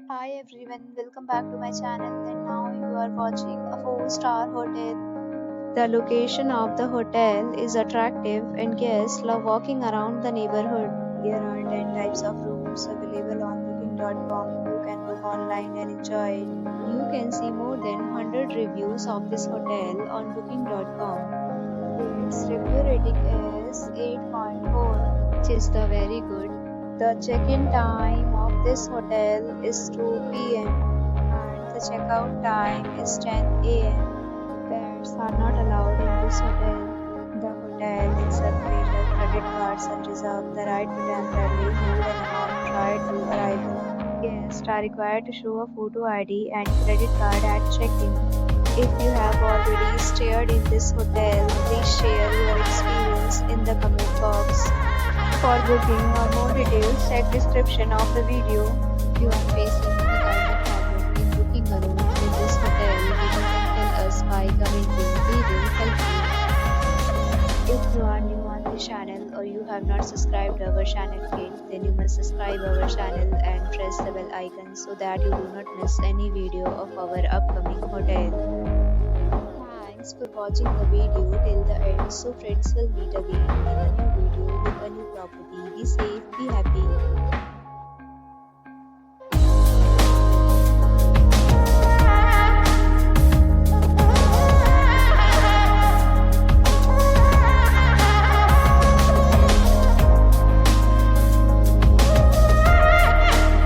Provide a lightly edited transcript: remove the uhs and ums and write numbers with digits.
Hi everyone, welcome back to my channel and now you are watching a 4-star hotel. The location of the hotel is attractive and guests love walking around the neighborhood. There are 10 types of rooms available on booking.com. You can book online and enjoy it. You can see more than 100 reviews of this hotel on booking.com. Its review rating is 8.4, which is the very good. The check-in time of this hotel is 2 p.m. and the checkout time is 10 a.m. Pets are not allowed in this hotel. The hotel accepts major credit cards and reserves the right to temporarily hold an amount prior to arrival. Guests are required to show a photo ID and credit card at check-in. If you have already stayed in this hotel, please share your experience in the comment box. For booking or more details, check description of the video. If you are facing any kind of problem in booking a room in this hotel, then you can tell us by commenting. We will help you. If you are new on the channel or you have not subscribed our channel yet, then you must subscribe our channel and press the bell icon so that you do not miss any video of our upcoming hotel. Thanks for watching the video till the end. So friends, will meet again in a new video with a new property. Be safe, be happy.